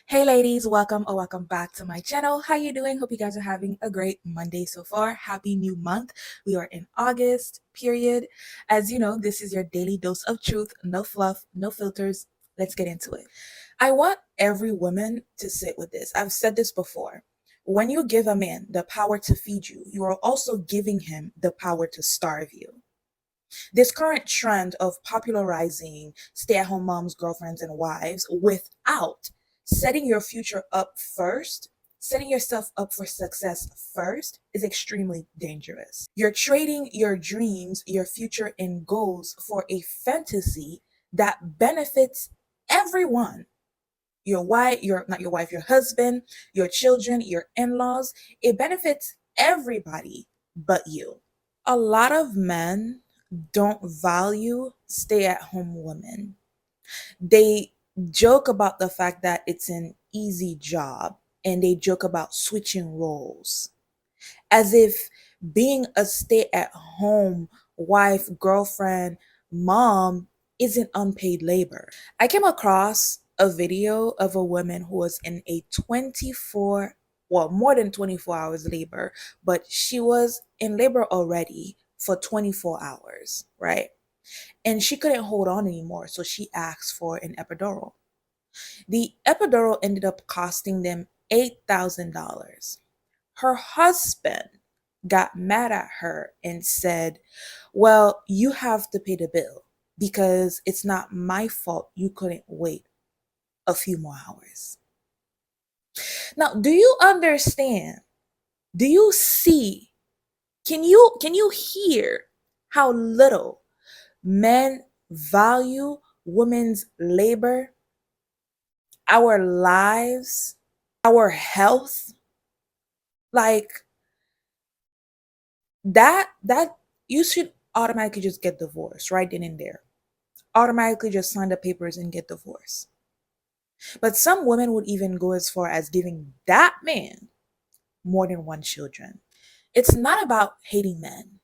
Hey ladies, welcome or welcome back to my channel. How you doing? Hope you guys are having a great Monday so far. Happy new month. We are in August, period. As you know, this is your daily dose of truth. No fluff, no filters. Let's get into it. I want every woman to sit with this. I've said this before. When you give a man the power to feed you, you are also giving him the power to starve you. This current trend of popularizing stay at home moms, girlfriends, and wives without setting your future up first, setting yourself up for success first, is extremely dangerous. You're trading your dreams, your future, and goals for a fantasy that benefits everyone. Your wife, your husband, your children, your in laws. It benefits everybody but you. A lot of men don't value stay at home women. They joke about the fact that it's an easy job and they joke about switching roles as if being a stay at home wife, girlfriend, mom isn't unpaid labor. I came across a video of a woman who was in a 24, well, more than 24 hours labor, but she was in labor already for 24 hours, right? And she couldn't hold on anymore, so she asked for an epidural. The epidural ended up costing them $8,000. Her husband got mad at her and said, "Well, you have to pay the bill because it's not my fault you couldn't wait a few more hours." Now, do you understand? Do you see? Can you hear how little men value women's labor, our lives, our health? Like that you should automatically just get divorced right then and there. Automatically just sign the papers and get divorced. But some women would even go as far as giving that man more than one children. It's not about hating men.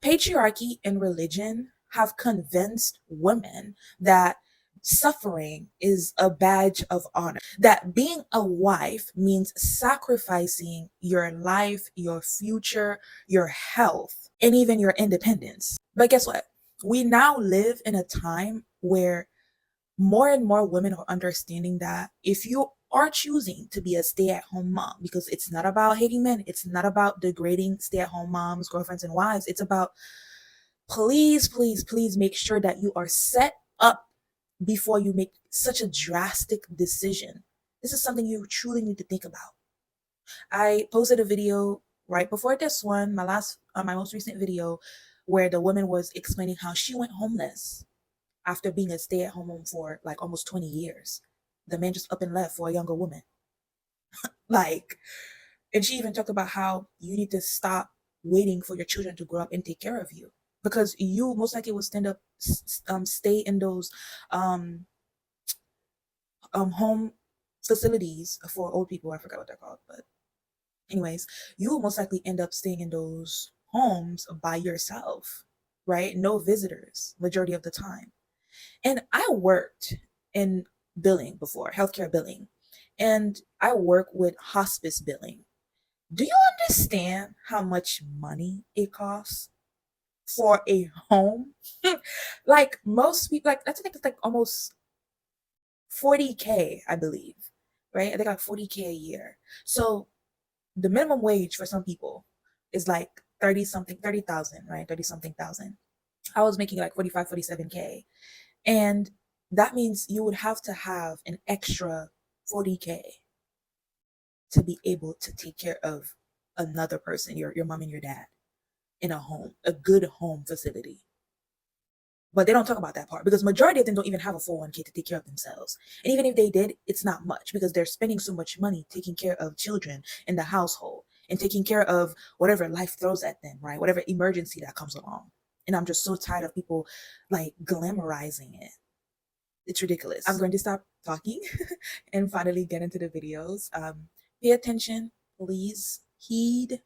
Patriarchy and religion have convinced women that suffering is a badge of honor, that being a wife means sacrificing your life, your future, your health, and even your independence. But guess what? We now live in a time where more and more women are understanding that if you are choosing to be a stay-at-home mom, because it's not about hating men, it's not about degrading stay-at-home moms, girlfriends, and wives, it's about please, please, please make sure that you are set up before you make such a drastic decision. This is something you truly need to think about. I posted a video right before this one, my most recent video, where the woman was explaining how she went homeless after being a stay-at-home mom for like almost 20 years. The man just up and left for a younger woman. Like, and she even talked about how you need to stop waiting for your children to grow up and take care of you, because you most likely will stay in those um home facilities for old people. I forgot what they're called, but anyways, you will most likely end up staying in those homes by yourself, right? No visitors majority of the time. And I worked in billing before, healthcare billing, and I work with hospice billing. Do you understand how much money it costs for a home? Like most people, like I think it's like almost 40K, I believe, right? I think like 40K a year. So the minimum wage for some people is like 30 something, 30,000, right? 30 something thousand. I was making like 45, 47K. And that means you would have to have an extra 40K to be able to take care of another person, your mom and your dad, in a home, a good home facility. But they don't talk about that part because majority of them don't even have a 401K to take care of themselves. And even if they did, it's not much because they're spending so much money taking care of children in the household and taking care of whatever life throws at them, right? Whatever emergency that comes along. And I'm just so tired of people like glamorizing it. It's ridiculous. I'm going to stop talking and finally get into the videos. Pay attention, please. Heed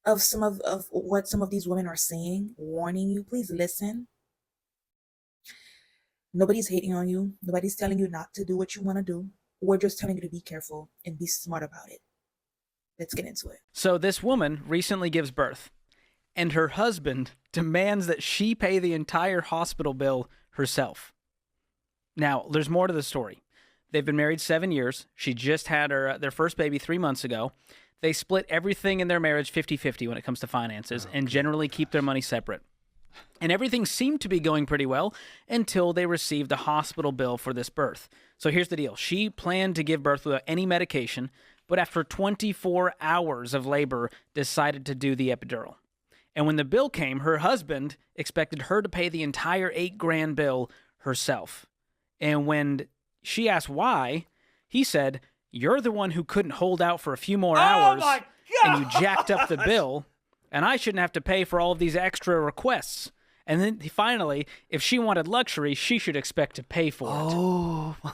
of of what some of these women are saying, warning you. Please listen. Nobody's hating on you. Nobody's telling you not to do what you want to do. We're just telling you to be careful and be smart about it. Let's get into it. So this woman recently gives birth, and her husband demands that she pay the entire hospital bill herself. Now, there's more to the story. They've been married 7 years. She just had their first baby 3 months ago. They split everything in their marriage 50-50 when it comes to finances and generally keep their money separate. And everything seemed to be going pretty well until they received a hospital bill for this birth. So here's the deal. She planned to give birth without any medication, but after 24 hours of labor, decided to do the epidural. And when the bill came, her husband expected her to pay the entire $8,000 bill herself. And when she asked why, he said, "You're the one who couldn't hold out for a few more hours, and you jacked up the bill, and I shouldn't have to pay for all of these extra requests." And then finally, if she wanted luxury, she should expect to pay for it. Oh, my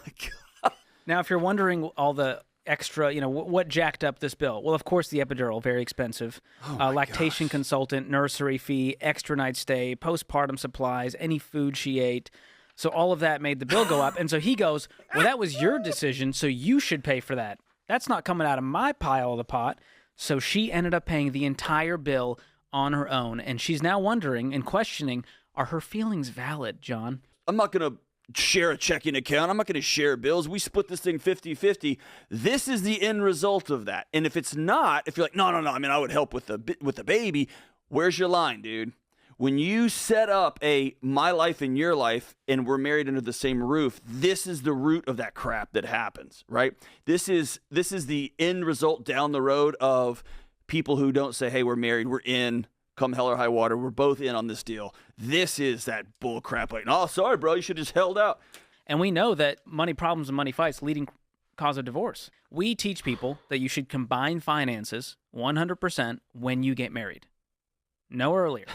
God. Now, if you're wondering all the extra, what jacked up this bill? Well, of course, the epidural, very expensive. Lactation consultant, nursery fee, extra night stay, postpartum supplies, any food she ate. So all of that made the bill go up. And so he goes, "Well, that was your decision, so you should pay for that. That's not coming out of my pile of the pot." So she ended up paying the entire bill on her own. And she's now wondering and questioning, are her feelings valid, John? I'm not going to share a checking account. I'm not going to share bills. We split this thing 50-50. This is the end result of that. And if it's not, if you're like, no, I mean, I would help with the baby, where's your line, dude? When you set up a my life and your life and we're married under the same roof, this is the root of that crap that happens, right? This is the end result down the road of people who don't say, hey, we're married, we're in, come hell or high water, we're both in on this deal. This is that bull crap. Like, oh, sorry, bro, you should have just held out. And we know that money problems and money fights leading cause of divorce. We teach people that you should combine finances 100% when you get married. No earlier.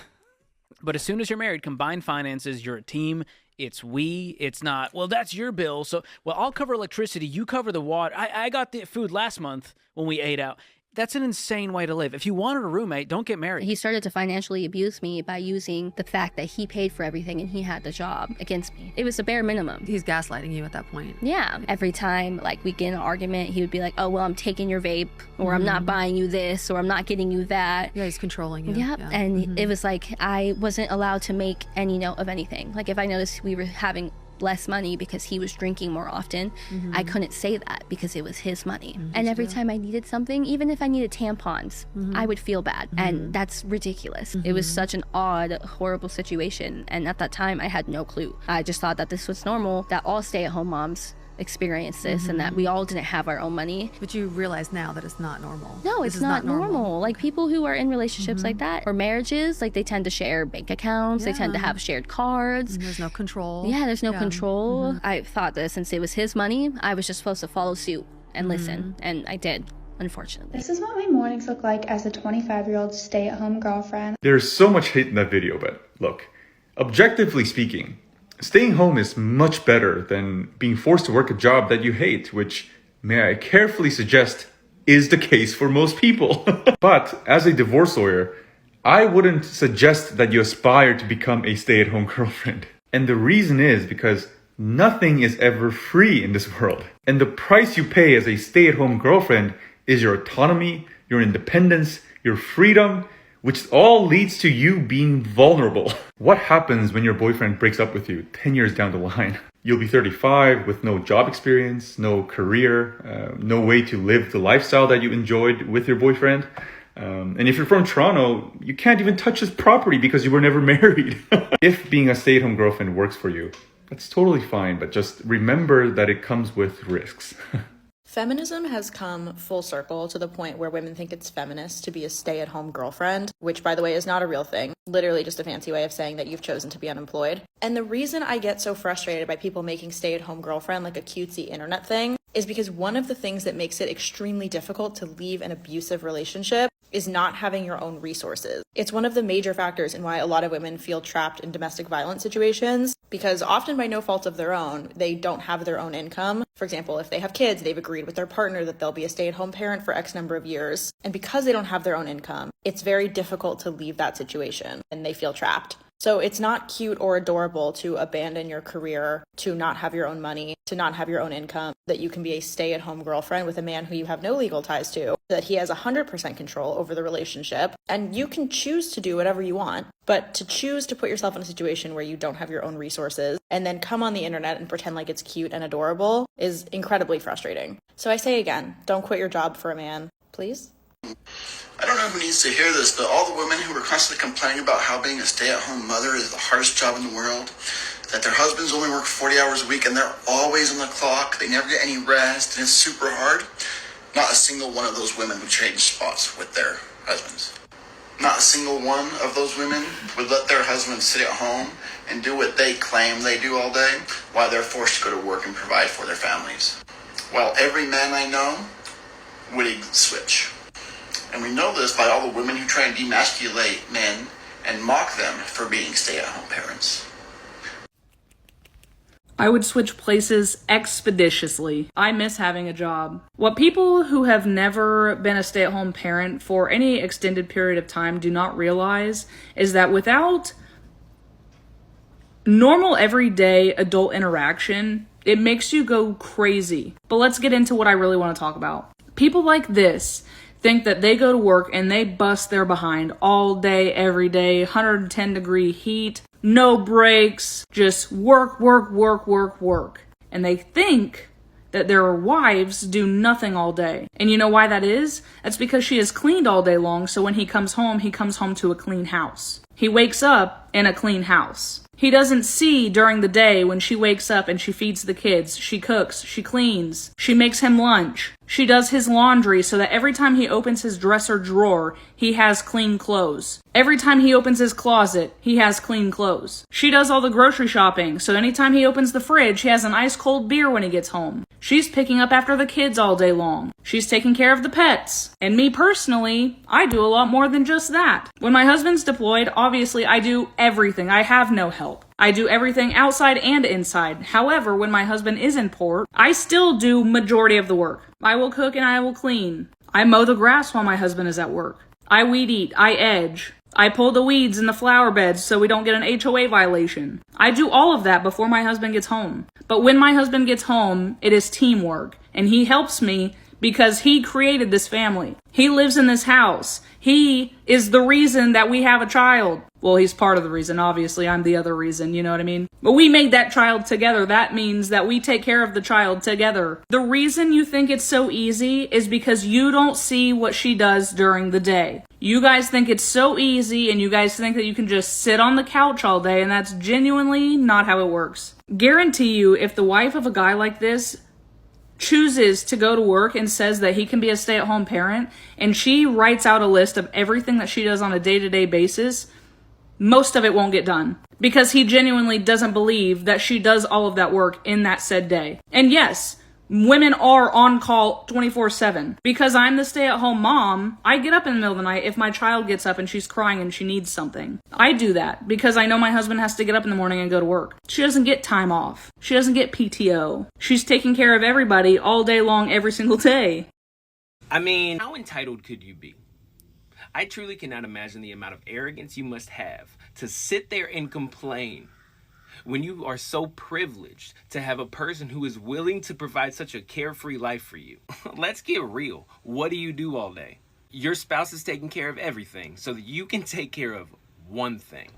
But as soon as you're married, combined finances, you're a team. It's we. It's not, well, that's your bill. So, well, I'll cover electricity. You cover the water. I got the food last month when we ate out. That's an insane way to live. If you wanted a roommate, don't get married. He started to financially abuse me by using the fact that he paid for everything and he had the job against me. It was the bare minimum. He's gaslighting you at that point. Yeah. Every time, like, we get in an argument, he would be like, oh, well, I'm taking your vape, or I'm not buying you this, or I'm not getting you that. Yeah, he's controlling you. Yep. Yeah. And it was like I wasn't allowed to make any note of anything. Like, if I noticed we were having less money because he was drinking more often, I couldn't say that because it was his money. And every time I needed something, even if I needed tampons, I would feel bad. And that's ridiculous. It was such an odd, horrible situation. And at that time, I had no clue. I just thought that this was normal, that all stay-at-home moms experience this, and that we all didn't have our own money. But you realize now that it's not normal. No, it's not normal. Like, people who are in relationships like that, or marriages, like, they tend to share bank accounts, they tend to have shared cards. And there's no control. Yeah, there's no control. I thought that since it was his money, I was just supposed to follow suit and listen, and I did, unfortunately. This is what my mornings look like as a 25-year-old stay-at-home girlfriend. There's so much hate in that video, but look, objectively speaking, staying home is much better than being forced to work a job that you hate, which, may I carefully suggest, is the case for most people. But as a divorce lawyer, I wouldn't suggest that you aspire to become a stay-at-home girlfriend. And the reason is because nothing is ever free in this world. And the price you pay as a stay-at-home girlfriend is your autonomy, your independence, your freedom, which all leads to you being vulnerable. What happens when your boyfriend breaks up with you 10 years down the line? You'll be 35 with no job experience, no career, no way to live the lifestyle that you enjoyed with your boyfriend. And if you're from Toronto, you can't even touch his property because you were never married. If being a stay-at-home girlfriend works for you, that's totally fine, but just remember that it comes with risks. Feminism has come full circle to the point where women think it's feminist to be a stay-at-home girlfriend, which, by the way, is not a real thing. Literally just a fancy way of saying that you've chosen to be unemployed. And the reason I get so frustrated by people making stay-at-home girlfriend like a cutesy internet thing is because one of the things that makes it extremely difficult to leave an abusive relationship is not having your own resources. It's one of the major factors in why a lot of women feel trapped in domestic violence situations, because often by no fault of their own, they don't have their own income. For example, if they have kids, they've agreed with their partner that they'll be a stay-at-home parent for X number of years. And because they don't have their own income, it's very difficult to leave that situation and they feel trapped. So it's not cute or adorable to abandon your career, to not have your own money, to not have your own income, that you can be a stay-at-home girlfriend with a man who you have no legal ties to, that he has 100% control over the relationship, and you can choose to do whatever you want. But to choose to put yourself in a situation where you don't have your own resources and then come on the internet and pretend like it's cute and adorable is incredibly frustrating. So I say again, don't quit your job for a man, please. I don't know who needs to hear this, but all the women who are constantly complaining about how being a stay-at-home mother is the hardest job in the world, that their husbands only work 40 hours a week and they're always on the clock, they never get any rest, and it's super hard. Not a single one of those women would change spots with their husbands. Not a single one of those women would let their husbands sit at home and do what they claim they do all day while they're forced to go to work and provide for their families. While every man I know would switch. And we know this by all the women who try and demasculate men and mock them for being stay-at-home parents. I would switch places expeditiously. I miss having a job. What people who have never been a stay-at-home parent for any extended period of time do not realize is that without normal everyday adult interaction, it makes you go crazy. But let's get into what I really want to talk about. People like this think that they go to work and they bust their behind all day, every day, 110-degree heat, no breaks, just work, work, work, work, work. And they think that their wives do nothing all day. And you know why that is? That's because she has cleaned all day long, so when he comes home to a clean house. He wakes up in a clean house. He doesn't see during the day when she wakes up and she feeds the kids, she cooks, she cleans, she makes him lunch, she does his laundry so that every time he opens his dresser drawer, he has clean clothes. Every time he opens his closet, he has clean clothes. She does all the grocery shopping, so anytime he opens the fridge, he has an ice cold beer when he gets home. She's picking up after the kids all day long. She's taking care of the pets. And me personally, I do a lot more than just that. When my husband's deployed, obviously I do everything. I have no help. I do everything outside and inside. However, when my husband is in port, I still do majority of the work. I will cook and I will clean. I mow the grass while my husband is at work. I weed eat. I edge. I pull the weeds in the flower beds so we don't get an HOA violation. I do all of that before my husband gets home. But when my husband gets home, it is teamwork. And he helps me because he created this family. He lives in this house. He is the reason that we have a child. Well, he's part of the reason. Obviously, I'm the other reason. You know what I mean? But we made that child together. That means that we take care of the child together. The reason you think it's so easy is because you don't see what she does during the day. You guys think it's so easy and you guys think that you can just sit on the couch all day, and that's genuinely not how it works. Guarantee you, if the wife of a guy like this chooses to go to work and says that he can be a stay-at-home parent, and she writes out a list of everything that she does on a day-to-day basis, most of it won't get done. Because he genuinely doesn't believe that she does all of that work in that said day. And yes, women are on call 24/7. Because I'm the stay-at-home mom, I get up in the middle of the night if my child gets up and she's crying and she needs something. I do that because I know my husband has to get up in the morning and go to work. She doesn't get time off. She doesn't get PTO. She's taking care of everybody all day long, every single day. I mean, how entitled could you be? I truly cannot imagine the amount of arrogance you must have to sit there and complain when you are so privileged to have a person who is willing to provide such a carefree life for you. Let's get real. What do you do all day? Your spouse is taking care of everything so that you can take care of one thing.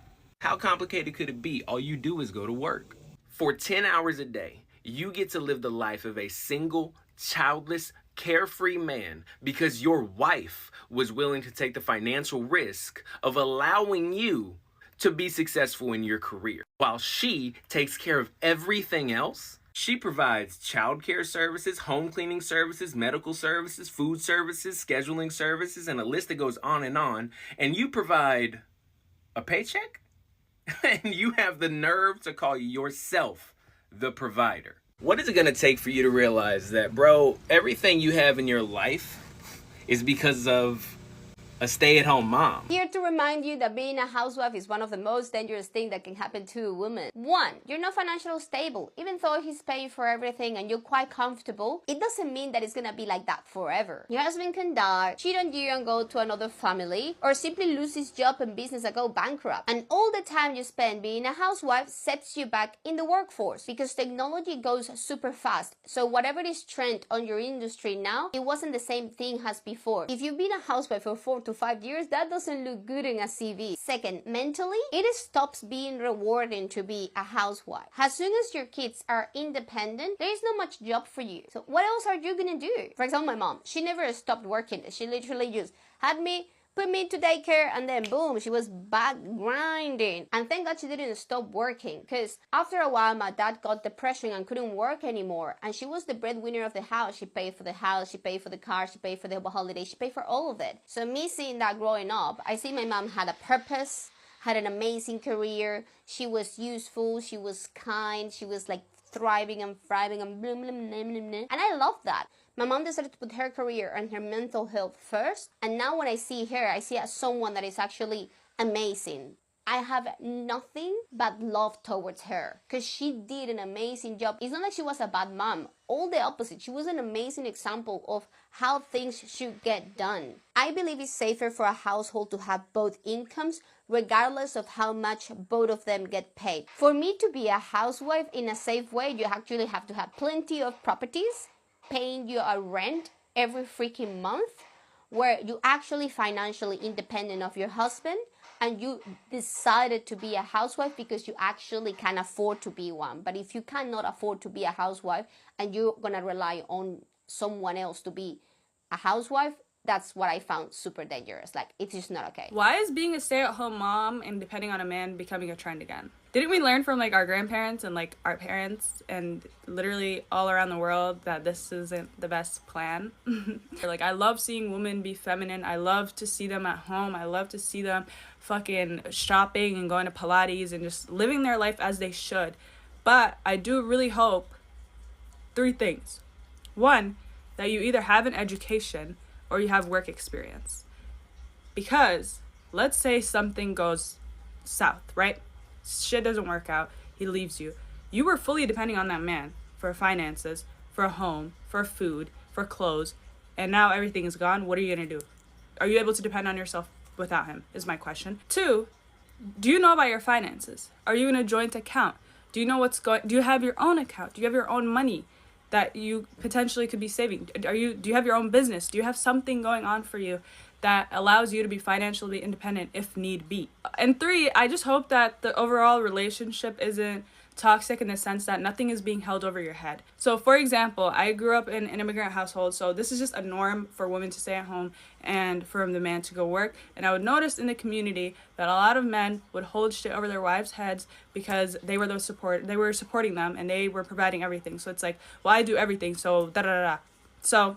How complicated could it be? All you do is go to work. For 10 hours a day, you get to live the life of a single, childless, carefree man because your wife was willing to take the financial risk of allowing you to be successful in your career. While she takes care of everything else, she provides childcare services, home cleaning services, medical services, food services, scheduling services, and a list that goes on. And you provide a paycheck? And you have the nerve to call yourself the provider. What is it gonna take for you to realize that, bro, everything you have in your life is because of a stay-at-home mom. Here to remind you that being a housewife is one of the most dangerous things that can happen to a woman. 1. You're not financially stable. Even though he's paying for everything and you're quite comfortable, it doesn't mean that it's gonna be like that forever. Your husband can die, cheat on you and go to another family, or simply lose his job and business and go bankrupt. And all the time you spend being a housewife sets you back in the workforce because technology goes super fast. So whatever is trend on your industry now, it wasn't the same thing as before. If you've been a housewife for 4 to 5 years, that doesn't look good in a CV. Second, mentally, it stops being rewarding to be a housewife. As soon as your kids are independent, there is not much job for you. So what else are you gonna do? For example, my mom, she never stopped working. She literally just had me, put me into daycare, and then boom, she was back grinding. And thank God she didn't stop working, because after a while my dad got depression and couldn't work anymore, and she was the breadwinner of the house. She paid for the house, she paid for the car, she paid for the holiday, she paid for all of it. So me seeing that growing up, I see my mom had a purpose, had an amazing career, she was useful, she was kind, she was like thriving and thriving and blah, blah, blah, blah, blah. And I love that. My mom decided to put her career and her mental health first. And now when I see her, I see as someone that is actually amazing. I have nothing but love towards her because she did an amazing job. It's not like she was a bad mom. All the opposite. She was an amazing example of how things should get done. I believe it's safer for a household to have both incomes regardless of how much both of them get paid. For me to be a housewife in a safe way, you actually have to have plenty of properties, paying you a rent every freaking month, where you actually financially independent of your husband, and you decided to be a housewife because you actually can afford to be one. But if you cannot afford to be a housewife and you're gonna rely on someone else to be a housewife, that's what I found super dangerous. Like, it's just not okay. Why is being a stay-at-home mom and depending on a man becoming a trend again? Didn't we learn from like our grandparents and like our parents and literally all around the world that this isn't the best plan? Like, I love seeing women be feminine. I love to see them at home. I love to see them fucking shopping and going to Pilates and just living their life as they should. But I do really hope 3 things. 1, that you either have an education or you have work experience. Because let's say something goes south, right? Shit doesn't work out. He leaves you. You were fully depending on that man for finances, for a home, for food, for clothes, and now everything is gone. What are you going to do? Are you able to depend on yourself without him, is my question. 2, do you know about your finances? Are you in a joint account? Do you know what's going? Do you have your own account? Do you have your own money that you potentially could be saving? Do you have your own business? Do you have something going on for you that allows you to be financially independent if need be? And 3, I just hope that the overall relationship isn't toxic in the sense that nothing is being held over your head. So for example, I grew up in an immigrant household, so this is just a norm for women to stay at home and for the man to go work. And I would notice in the community that a lot of men would hold shit over their wives' heads because they were supporting them and they were providing everything. So it's like, well, I do everything, so da da da da. So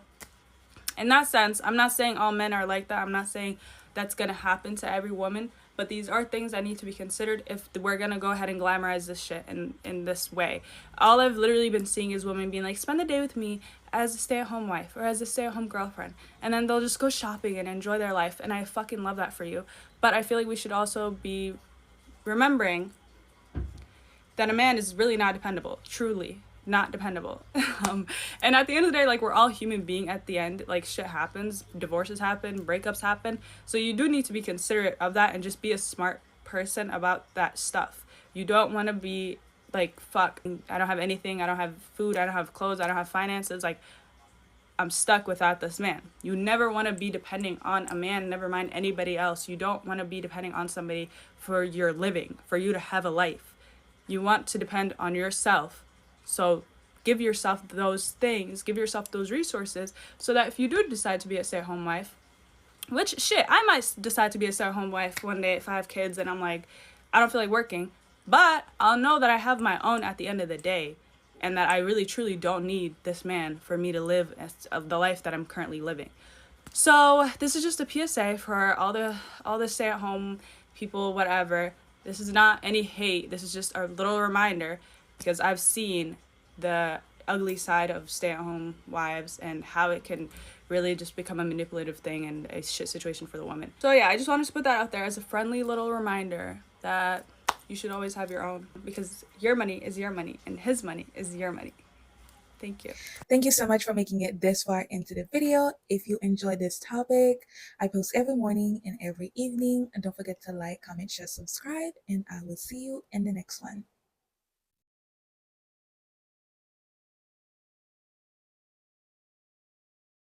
in that sense, I'm not saying all men are like that. I'm not saying that's gonna happen to every woman. But these are things that need to be considered if we're going to go ahead and glamorize this shit in this way. All I've literally been seeing is women being like, spend the day with me as a stay-at-home wife or as a stay-at-home girlfriend. And then they'll just go shopping and enjoy their life. And I fucking love that for you. But I feel like we should also be remembering that a man is really not dependable. Truly not dependable. And at the end of the day, like, we're all human beings at the end. Like, shit happens, divorces happen, breakups happen, so you do need to be considerate of that and just be a smart person about that stuff. You don't want to be like, fuck, I don't have anything, I don't have food, I don't have clothes, I don't have finances, like, I'm stuck without this man. You never want to be depending on a man, never mind anybody else. You don't want to be depending on somebody for your living, for you to have a life. You want to depend on yourself. So give yourself those things, give yourself those resources, so that if you do decide to be a stay-at-home wife, which shit, I might decide to be a stay-at-home wife one day if I have kids and I'm like, I don't feel like working, but I'll know that I have my own at the end of the day, and that I really truly don't need this man for me to live the life that I'm currently living. So this is just a PSA for all the stay-at-home people, whatever. This is not any hate. This is just a little reminder, because I've seen the ugly side of stay-at-home wives and how it can really just become a manipulative thing and a shit situation for the woman. So yeah, I just wanted to put that out there as a friendly little reminder that you should always have your own, because your money is your money and his money is your money. Thank you. Thank you so much for making it this far into the video. If you enjoyed this topic, I post every morning and every evening. And don't forget to like, comment, share, subscribe, and I will see you in the next one.